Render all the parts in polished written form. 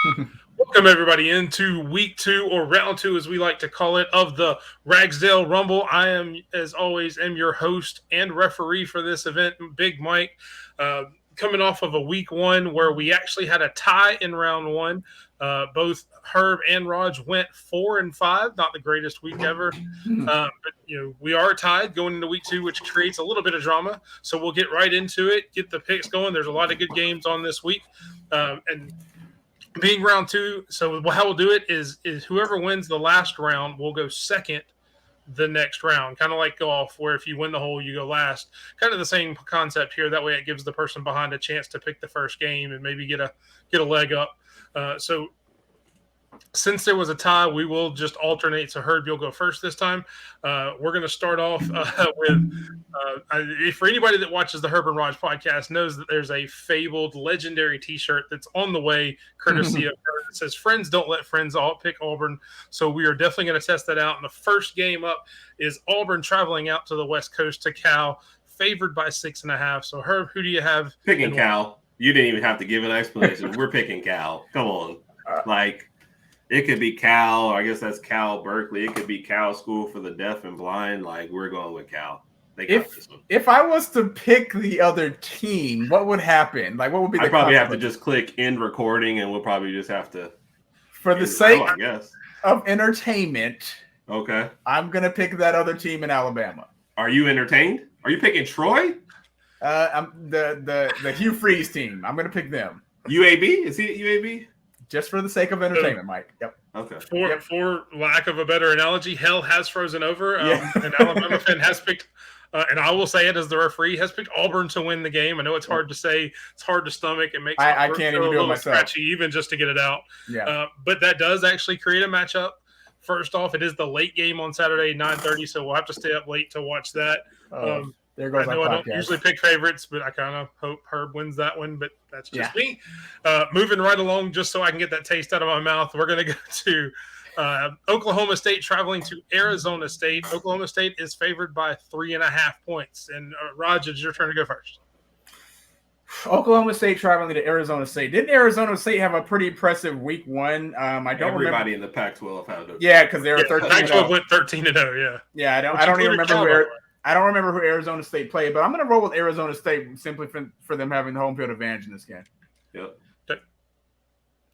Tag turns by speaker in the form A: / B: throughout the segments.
A: Welcome everybody into week 2 or round 2 as we like to call it of the Ragsdale Rumble. I am as always your host and referee for this event, Big Mike. Coming off of a week 1 where we actually had a tie in round 1. Both Herb and Rodg went 4-5, not the greatest week ever. But we are tied going into week 2, which creates a little bit of drama. So we'll get right into it, get the picks going. There's a lot of good games on this week. And being round 2, so how we'll do it is whoever wins the last round will go second the next round, kind of like golf, where if you win the hole, you go last. Kind of the same concept here. That way, it gives the person behind a chance to pick the first game and maybe get a leg up. So since there was a tie, we will just alternate. So Herb, you'll go first this time. We're going to start off with, for anybody that watches the Herb and Rodg podcast knows that there's a fabled legendary t-shirt that's on the way, courtesy of Herb. It says, "Friends don't let friends all pick Auburn." So we are definitely going to test that out. And the first game up is Auburn traveling out to the West Coast to Cal, favored by 6.5. So Herb, who do you have?
B: Picking Cal. You didn't even have to give an explanation. We're picking Cal. Come on. It could be Cal, or I guess that's Cal Berkeley. It could be Cal School for the Deaf and Blind. We're going with Cal. They got this one.
C: If I was to pick the other team, what would happen? What would be the
B: I probably have to just click end recording, and we'll probably just have to.
C: For the sake
B: I guess.
C: of entertainment,
B: okay,
C: I'm going to pick that other team in Alabama.
B: Are you entertained? Are you picking Troy?
C: I'm the Hugh Freeze team. I'm going to pick them.
B: UAB? Is he at UAB?
C: Just for the sake of entertainment, Mike. Yep.
B: Okay.
A: For lack of a better analogy, hell has frozen over. An Alabama fan has picked, and I will say it as the referee, has picked Auburn to win the game. I know it's hard to say. It's hard to stomach. It makes
C: I can't even do it myself.
A: Scratchy even just to get it out.
C: Yeah.
A: But that does actually create a matchup. First off, it is the late game on Saturday, 9:30, so we'll have to stay up late to watch that.
C: There goes
A: I don't usually pick favorites, but I kind of hope Herb wins that one, but that's just me. Moving right along, just so I can get that taste out of my mouth, we're going to go to Oklahoma State traveling to Arizona State. Oklahoma State is favored by 3.5 points. And Raj, it's your turn to go first.
C: Oklahoma State traveling to Arizona State. Didn't Arizona State have a pretty impressive week 1?
B: Everybody in the Pac-12 had it.
C: Yeah, because they were 13.
A: Pac-12 went 13-0.
C: Yeah, I don't even remember I don't remember who Arizona State played, but I'm going to roll with Arizona State simply for them having the home field advantage in this game.
B: Yep.
A: Okay.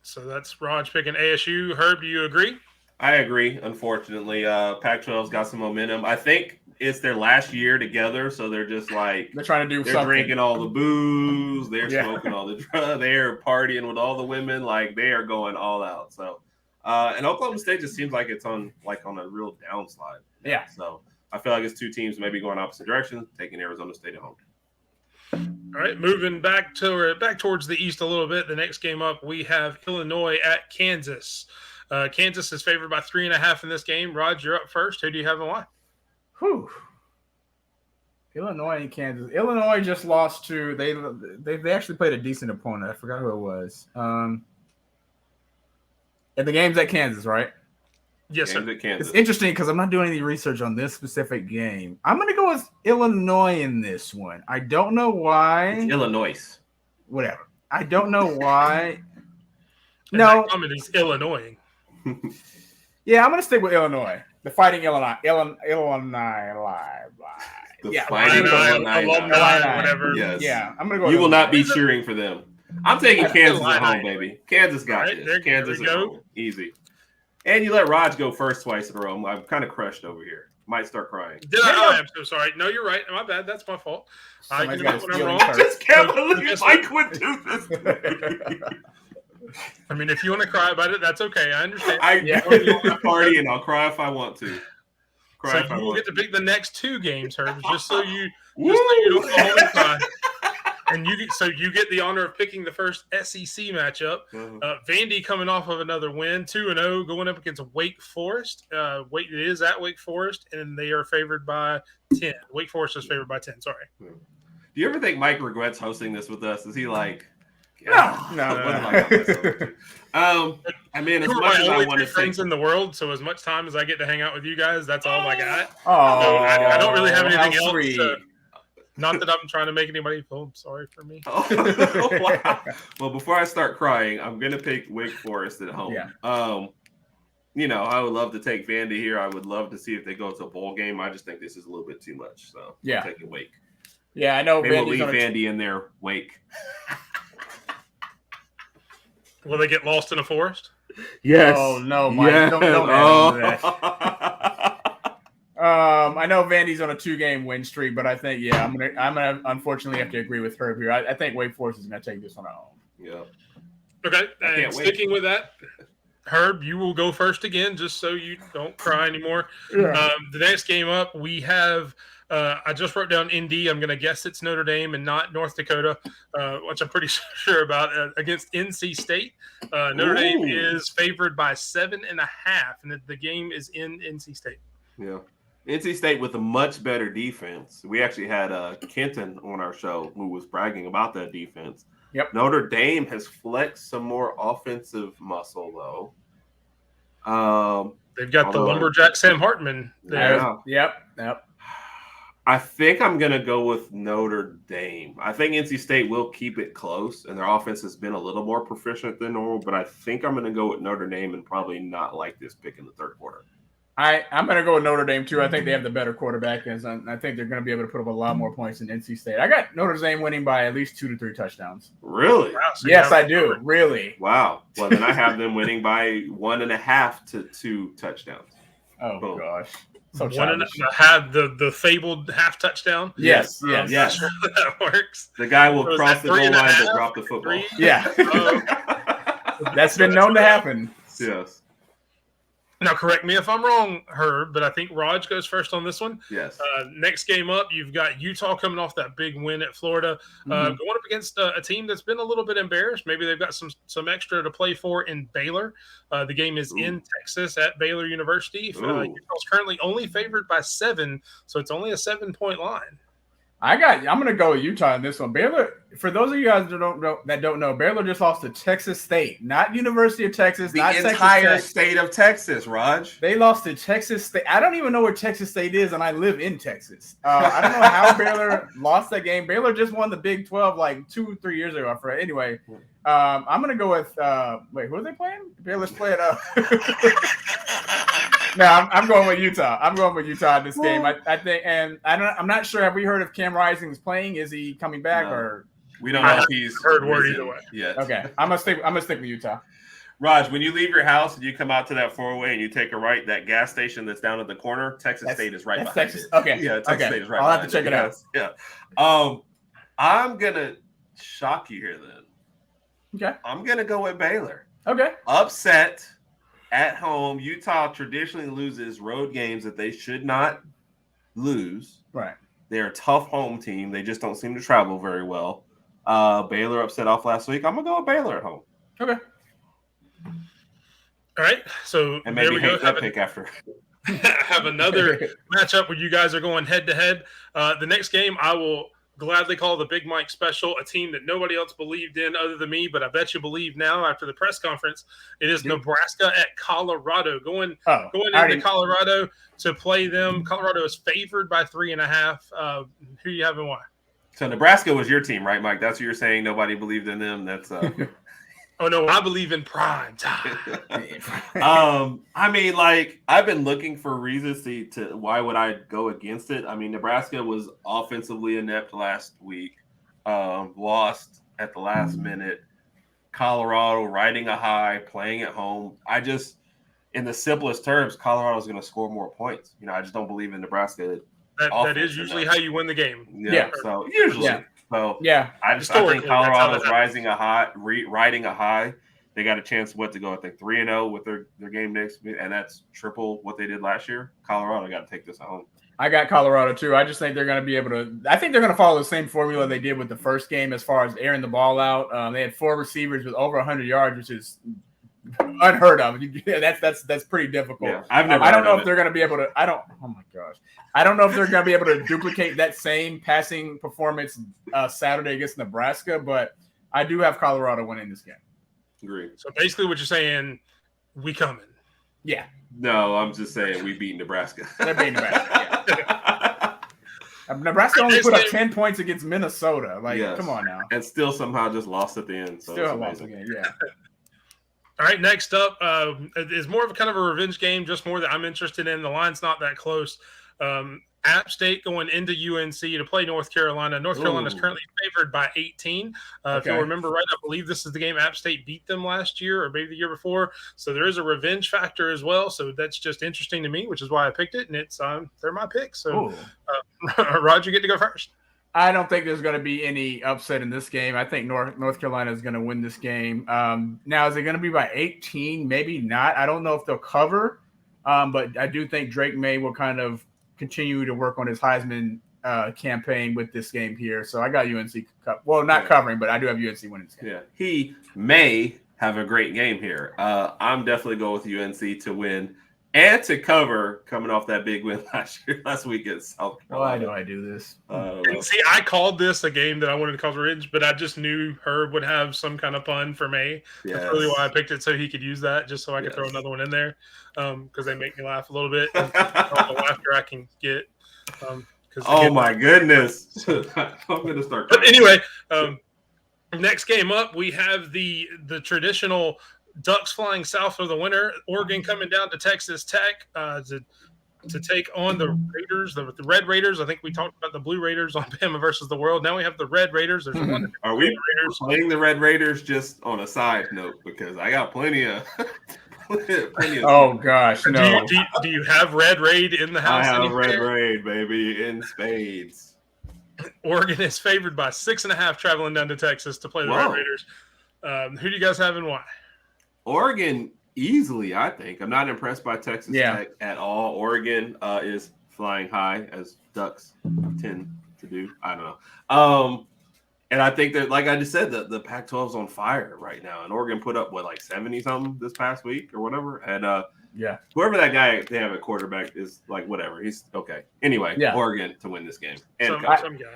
A: So that's Raj picking ASU. Herb, do you agree?
B: I agree. Unfortunately, Pac-12's got some momentum. I think it's their last year together, so they're just they're
C: trying to do
B: they're
C: something.
B: Drinking all the booze, they're smoking all the drugs, they're partying with all the women, they are going all out. So, and Oklahoma State just seems like it's on a real downslide.
C: Yeah.
B: So I feel like it's two teams maybe going opposite directions, taking Arizona State at home.
A: All right, moving back towards the east a little bit. The next game up, we have Illinois at Kansas. Kansas is favored by 3.5 in this game. Rod, you're up first. Who do you have and why?
C: Illinois and Kansas. Illinois just lost to they actually played a decent opponent. I forgot who it was. And the game's at Kansas, right?
A: Yes, sir.
C: It's interesting because I'm not doing any research on this specific game. I'm going to go with Illinois in this one. I don't know why.
B: It's Illinois.
C: Whatever. I don't know why. No.
A: That comment is Illinois.
C: Yeah, I'm going to stick with Illinois. The Fighting Illinois.
A: Fighting Illini, whatever.
B: Yes.
C: Yeah, I'm going to go.
B: You will not be cheering for them. I'm taking Kansas at home, baby. Kansas got this. Kansas at home. Easy. And you let Raj go first twice in a row. I'm kind of crushed over here. Might start crying.
A: I'm so sorry. No, you're right. My bad. That's my fault. I
B: just can't believe Mike would do this.
A: I mean, if you want to cry about it, that's okay. I understand.
B: I go to a party and I'll cry if I want to.
A: So you will get to pick the next 2 games, Herb, just so you don't go home and cry. And you get the honor of picking the first SEC matchup. Vandy coming off of another win, 2-0, going up against Wake Forest. It is at Wake Forest, and they are favored by 10. Wake Forest is favored by 10. Sorry.
B: Do you ever think Mike regrets hosting this with us? Is he like?
C: No.
B: I mean, as much as I want to
A: friends in the world, so as much time as I get to hang out with you guys, that's all I got.
C: Oh,
A: I don't really have anything else. Not that I'm trying to make anybody feel sorry for me.
B: Oh, wow. Well, before I start crying, I'm going to pick Wake Forest at home.
C: Yeah.
B: I would love to take Vandy here. I would love to see if they go to a bowl game. I just think this is a little bit too much. So I'm taking Wake.
C: Yeah, I know.
B: Maybe we'll leave Vandy in there. Wake.
A: Will they get lost in a forest?
C: Yes. Oh no, Mike! Yes. Don't add that. I know Vandy's on a 2-game win streak, but I think I'm gonna unfortunately have to agree with Herb here. I think Wake Forest is gonna take this one at home.
B: Yeah.
A: Okay, and sticking with that, Herb, you will go first again, just so you don't cry anymore. Yeah. The next game up, we have. I just wrote down ND. I'm going to guess it's Notre Dame and not North Dakota, which I'm pretty sure about, against NC State. Notre Dame is favored by 7.5, and the game is in NC State.
B: Yeah. NC State with a much better defense. We actually had Kenton on our show who was bragging about that defense.
C: Yep.
B: Notre Dame has flexed some more offensive muscle, though.
A: They've got the lumberjack Sam Hartman there.
C: Yeah. Yep.
B: I think I'm going to go with Notre Dame. I think NC State will keep it close, and their offense has been a little more proficient than normal, but I think I'm going to go with Notre Dame and probably not like this pick in the third quarter.
C: I'm going to go with Notre Dame, too. I think they have the better quarterback, and I think they're going to be able to put up a lot more points than NC State. I got Notre Dame winning by at least 2 to 3 touchdowns.
B: Really?
A: Wow, so
C: yes, I do. Really?
B: Wow. Well, then I have them winning by 1.5 to 2 touchdowns.
C: Oh, gosh.
A: So 1.5, the fabled half touchdown.
C: Yes.
A: That's how that works.
B: The guy will cross the goal line but drop the football.
C: 3? Yeah. That's been known to happen.
B: Yes.
A: Now, correct me if I'm wrong, Herb, but I think Rodg goes first on this one.
B: Yes.
A: Next game up, you've got Utah coming off that big win at Florida, going up against a team that's been a little bit embarrassed. Maybe they've got some extra to play for in Baylor. The game is in Texas at Baylor University. Utah's currently only favored by 7, so it's only a 7-point line.
C: I'm going to go with Utah in this one. Baylor, for those of you guys that don't know, Baylor just lost to Texas State, not University of Texas, not
B: entire state of Texas, Raj.
C: They lost to Texas State. I don't even know where Texas State is, and I live in Texas. I don't know how Baylor lost that game. Baylor just won the Big 12 like 2-3 years ago. Anyway, I'm going to go with who are they playing? Baylor's playing No, I'm going with Utah. I'm going with Utah in this game. I think, and I'm not sure. Have we heard if Cam Rising's playing? Is he coming back or?
B: We don't know if he's
A: heard word either way.
B: Yet.
C: Okay, I'm gonna stick with Utah.
B: Raj, when you leave your house and you come out to that 4-way and you take a right, that gas station that's down at the corner, Texas State is right behind
C: Texas.
B: it.
C: Okay,
B: yeah, Texas State is right.
C: I'll have to check it out.
B: Yeah. I'm gonna shock you here then.
C: Okay.
B: I'm gonna go with Baylor.
C: Okay.
B: Upset. At home, Utah traditionally loses road games that they should not lose.
C: Right.
B: They're a tough home team. They just don't seem to travel very well. Baylor upset off last week. I'm going to go with Baylor at home.
C: Okay.
A: All right. So
B: and maybe there we go. Pick after.
A: Have another matchup where you guys are going head-to-head. The next game I will gladly call the Big Mike Special, a team that nobody else believed in other than me, but I bet you believe now after the press conference. It is Nebraska at Colorado. Going into Colorado to play them. Colorado is favored by 3.5. Who you have and why?
B: So Nebraska was your team, right, Mike? That's what you're saying. Nobody believed in them. That's
A: Oh no, I believe in prime time.
B: I mean, like, I've been looking for reasons to why would I go against it. I mean, Nebraska was offensively inept last week, lost at the last minute. Colorado riding a high, playing at home. I just, in the simplest terms, Colorado's going to score more points. I just don't believe in Nebraska.
A: That is usually how you win the game.
B: Yeah. So usually. Yeah. So
C: yeah,
B: I think Colorado's riding a high. They got a chance to go. I think 3-0 with their game next, and that's triple what they did last year. Colorado got to take this at home.
C: I got Colorado too. I just think they're going to be able to. I think they're going to follow the same formula they did with the first game as far as airing the ball out. They had 4 receivers with over 100 yards, which is unheard of. That's pretty difficult.
B: Yeah,
C: I don't know if they're going to be able to. Oh my gosh. I don't know if they're going to be able to duplicate that same passing performance Saturday against Nebraska, but I do have Colorado winning this game.
B: Agree.
A: So basically what you're saying, we coming.
C: Yeah.
B: No, I'm just saying we beat Nebraska.
C: They're beating Nebraska, yeah. Nebraska only
A: Next
C: put up
A: game-
C: 10 points against Minnesota. Like,
B: Yes.
C: come on now.
B: And still somehow just lost at the end. So
C: Still
B: it's
C: lost
B: amazing.
C: again. Yeah.
A: All right, next up is more of a kind of a revenge game, just more that I'm interested in. The line's not that close. App State going into UNC to play North Carolina. North Carolina is currently favored by 18. If you'll remember right, I believe this is the game App State beat them last year or maybe the year before. So there is a revenge factor as well. So that's just interesting to me, which is why I picked it. And it's they're my pick. So Rod, you get to go first.
C: I don't think there's going to be any upset in this game. I think North Carolina is going to win this game. Now, is it going to be by 18? Maybe not. I don't know if they'll cover, but I do think Drake May will kind of continue to work on his Heisman campaign with this game here. So I got UNC. Well, not covering, but I do have UNC winning this game.
B: Yeah, he may have a great game here. I'm definitely going with UNC to win and to cover, coming off that big win last week at South Carolina.
C: Why do I do this?
A: And see, I called this a game that I wanted to call revenge, but I just knew Herb would have some kind of pun for May.
B: Yes.
A: That's really why I picked it, so he could use that, just so I could throw another one in there, because they make me laugh a little bit. All the laughter I can get.
B: Oh my goodness! I'm going to start.
A: But anyway, next game up, we have the traditional Ducks flying south for the winter. Oregon coming down to Texas Tech to take on the Raiders, the Red Raiders. I think we talked about the Blue Raiders on Bama versus the World. Now we have the Red Raiders. There's one.
B: Are we playing the Red Raiders just on a side note? Because I got plenty of.
C: Oh gosh, no.
A: Do you have Red Raid in the house?
B: I have
A: anywhere?
B: Red Raid, baby, in spades.
A: Oregon is favored by 6.5 traveling down to Texas to play the Red Raiders. Who do you guys have and why?
B: Oregon easily, I think. I'm not impressed by Texas Tech at all. Oregon is flying high, as Ducks tend to do. I don't know. And I think that, like I just said, the Pac-12 is on fire right now. And Oregon put up, 70-something this past week or whatever. And whoever that guy they have at quarterback is whatever. He's okay. Anyway, Oregon to win this game. And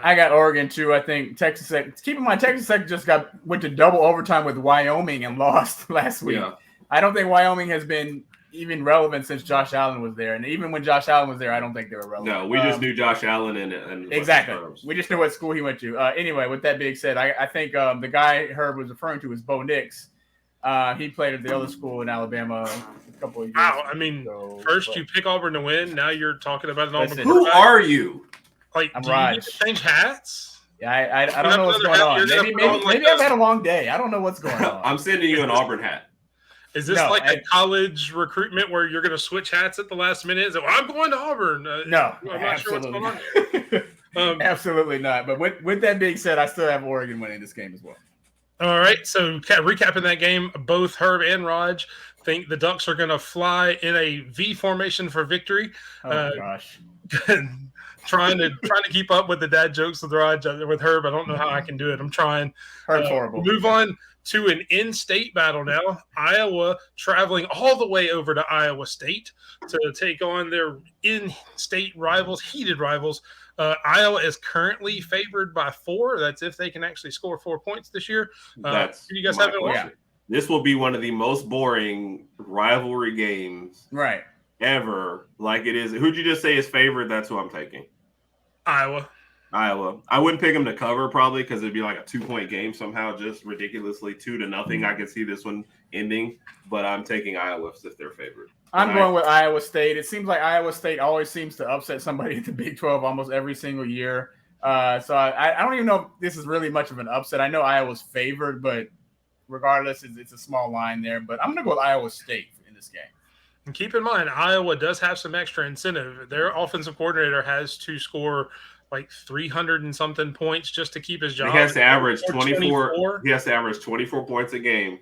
C: I got Oregon too. I think Texas Tech. Keep in mind, Texas Tech just went to double overtime with Wyoming and lost last week. Yeah. I don't think Wyoming has been even relevant since Josh Allen was there. And even when Josh Allen was there, I don't think they were relevant.
B: No, we just knew Josh Allen and
C: exactly. We just knew what school he went to. Anyway, with that being said, I think the guy Herb was referring to was Bo Nix. He played at the other school in Alabama a couple of years
A: ago. I mean, first you pick Auburn to win. Now you're talking about an Auburn.
B: Who are you?
A: I'm
C: do
A: Raj. You need to change hats?
C: Yeah, I don't know what's going on. Maybe I've had a long day. I don't know what's going on.
B: I'm sending you an Auburn hat.
A: Is this a college recruitment where you're going to switch hats at the last minute? Is it, I'm going to Auburn.
C: No,
A: I'm not sure what's going on.
C: Absolutely not. But with that being said, I still have Oregon winning this game as well.
A: All right. So recapping that game, both Herb and Raj think the Ducks are going to fly in a V formation for victory.
C: Oh, gosh.
A: trying to keep up with the dad jokes with Raj. With Herb, I don't know how I can do it. I'm trying.
C: Herb's horrible.
A: Move on to an in-state battle now. Iowa traveling all the way over to Iowa State to take on their in-state rivals, heated rivals. Iowa is currently favored by 4. That's if they can actually score 4 points this year.
B: That's
A: you guys have it.
B: This will be one of the most boring rivalry games ever. Like it is. Who'd you just say is favored? That's who I'm taking.
A: Iowa.
B: I wouldn't pick them to cover probably because it'd be like a 2-point game somehow, just ridiculously 2-0. I could see this one ending, but I'm taking Iowa if they're favored.
C: I'm going with Iowa State. It seems like Iowa State always seems to upset somebody at the Big 12 almost every single year. So I don't even know if this is really much of an upset. I know Iowa's favored, but regardless, it's a small line there. But I'm going to go with Iowa State in this game.
A: And keep in mind, Iowa does have some extra incentive. Their offensive coordinator has to score 300 and something points just to keep his job.
B: He has to average 24. He has to average 24 points a game.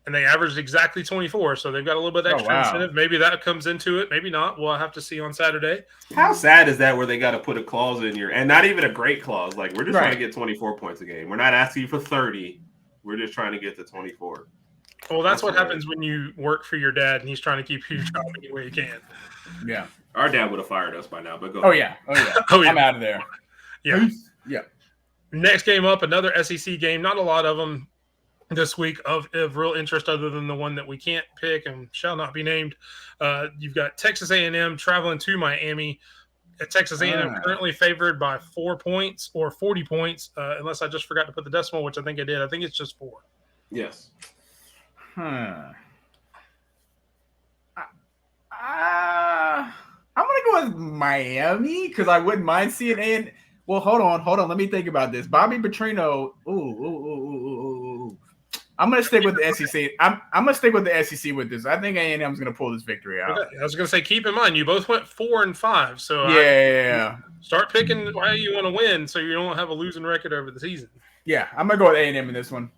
A: And they averaged exactly 24, so they've got a little bit extra incentive. Maybe that comes into it. Maybe not. We'll have to see on Saturday.
B: How sad is that where they got to put a clause in and not even a great clause. We're just trying to get 24 points a game. We're not asking you for 30. We're just trying to get to 24.
A: Well, that's what happens when you work for your dad and he's trying to keep your job any way he can.
C: Yeah.
B: Our dad would have fired us by now, but go.
C: Oh, yeah. I'm out of there.
A: Yeah.
C: Yeah.
A: Next game up, another SEC game. Not a lot of them this week of real interest other than the one that we can't pick and shall not be named. You've got Texas A&M traveling to Miami. Texas A&M currently favored by 4 points or 40 points, unless I just forgot to put the decimal, which I think I did. I think it's just 4.
B: Yes.
C: I'm gonna go with Miami because I wouldn't mind seeing A&M. Well, hold on. Let me think about this. Bobby Petrino. Ooh. I'm gonna stick with the SEC. I'm gonna stick with the SEC with this. I think A&M is gonna pull this victory out.
A: Okay. I was gonna say, keep in mind, you both went 4 and 5, so
C: yeah.
A: Start picking why you want to win, so you don't have a losing record over the season.
C: Yeah, I'm gonna go with A&M in this one.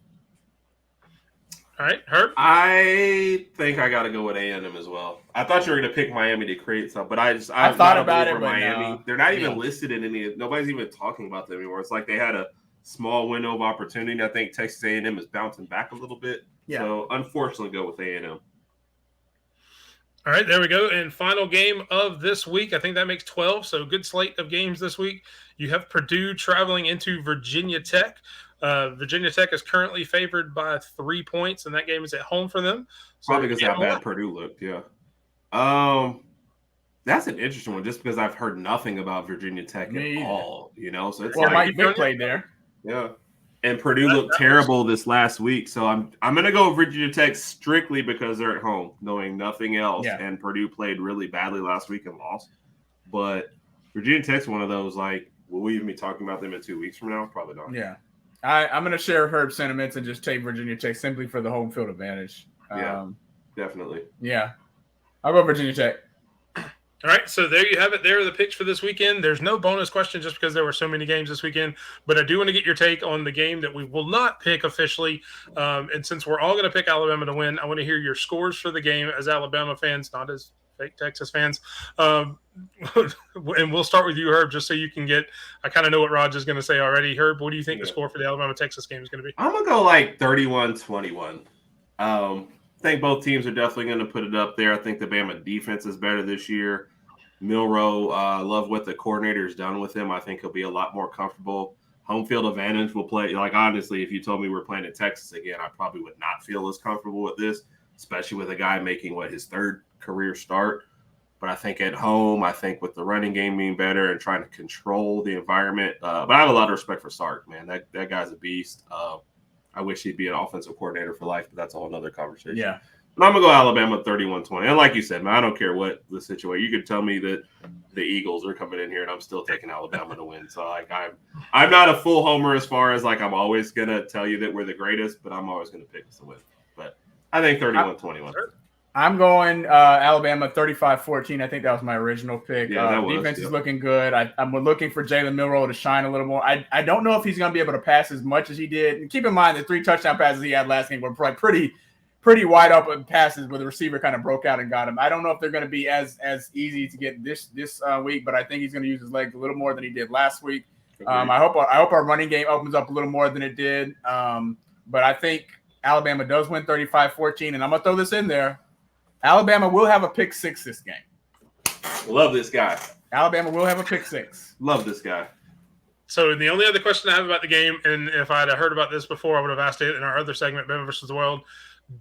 A: All right, Herb.
B: I think I got to go with A&M as well. I thought you were going to pick Miami to create something, but I
C: thought about it.
B: Miami,
C: no.
B: They're not even listed in any. Nobody's even talking about them anymore. It's like they had a small window of opportunity. I think Texas A&M is bouncing back a little bit. Yeah. So unfortunately, go with A&M.
A: All right, there we go. And final game of this week. I think that makes 12. So good slate of games this week. You have Purdue traveling into Virginia Tech. Virginia Tech is currently favored by 3 points, and that game is at home for them. So
B: probably because how bad Purdue looked, yeah. That's an interesting one, just because I've heard nothing about Virginia Tech at all. So it's
C: Mike Vick played there.
B: Yeah, and Purdue looked terrible this last week, so I'm gonna go Virginia Tech strictly because they're at home, knowing nothing else. Yeah. And Purdue played really badly last week and lost. But Virginia Tech's one of those, like, will we even be talking about them in 2 weeks from now? Probably not.
C: Yeah. I'm going to share Herb's sentiments and just take Virginia Tech simply for the home field advantage.
B: Yeah, definitely.
C: Yeah. I'll go Virginia Tech.
A: All right, so there you have it. There are the picks for this weekend. There's no bonus question just because there were so many games this weekend, but I do want to get your take on the game that we will not pick officially. And since we're all going to pick Alabama to win, I want to hear your scores for the game as Alabama fans, not as fake Texas fans. And we'll start with you, Herb, just so you can get – I kind of know what Rodg is going to say already. Herb, what do you think the score for the Alabama-Texas game is going to be?
B: I'm going to go like 31-21. I think both teams are definitely going to put it up there. I think the Bama defense is better this year. Milroe, love what the coordinator's done with him. I think he'll be a lot more comfortable. Home field advantage will play – like, honestly, if you told me we're playing at Texas again, I probably would not feel as comfortable with this, especially with a guy making, his third career start. But I think at home, I think with the running game being better and trying to control the environment. But I have a lot of respect for Sark, man. That guy's a beast. I wish he'd be an offensive coordinator for life, but that's a whole other conversation.
C: Yeah.
B: But I'm going to go Alabama 31-20. And like you said, man, I don't care what the situation. You could tell me that the Eagles are coming in here, and I'm still taking Alabama to win. So, I'm not a full homer as far as, I'm always going to tell you that we're the greatest, but I'm always going to pick us to win. But I think 31-21.
C: I'm going Alabama 35-14. I think that was my original pick.
B: Yeah,
C: defense is looking good. I'm looking for Jalen Milroe to shine a little more. I don't know if he's going to be able to pass as much as he did. And keep in mind the 3 touchdown passes he had last game were pretty wide open passes where the receiver kind of broke out and got him. I don't know if they're going to be as easy to get this week, but I think he's going to use his legs a little more than he did last week. I hope our running game opens up a little more than it did. But I think Alabama does win 35-14, and I'm going to throw this in there. Alabama will have a pick 6 this game.
B: Love this guy.
C: Alabama will have a pick 6.
B: Love this guy.
A: So the only other question I have about the game, and if I had heard about this before, I would have asked it in our other segment, Bama versus the World.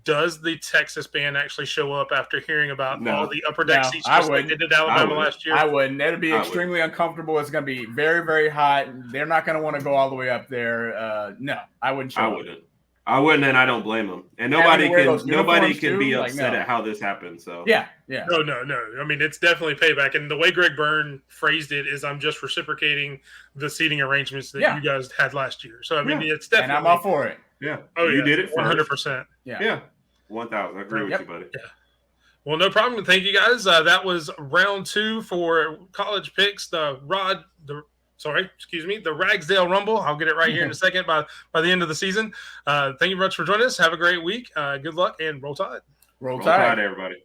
A: Does the Texas band actually show up after hearing about all the upper deck seats just like they did Alabama last year?
C: I wouldn't. That'd be extremely uncomfortable. It's going to be very, very hot. They're not going to want to go all the way up there. No, I wouldn't show up.
B: I wouldn't, and I don't blame them. And nobody can be upset at how this happened. So
C: yeah.
A: No. I mean, it's definitely payback. And the way Greg Byrne phrased it is, I'm just reciprocating the seating arrangements that you guys had last year. So I mean, it's definitely.
C: And I'm all for it.
B: Yeah. Oh, you did it
A: 100%.
B: Yeah. 1,000. I agree with you, buddy.
A: Yeah. Well, no problem. Thank you, guys. That was round 2 for college picks. The Ragsdale Rumble. I'll get it right here in a second by the end of the season. Thank you very much for joining us. Have a great week. Good luck and roll tide.
C: Roll tide,
B: everybody.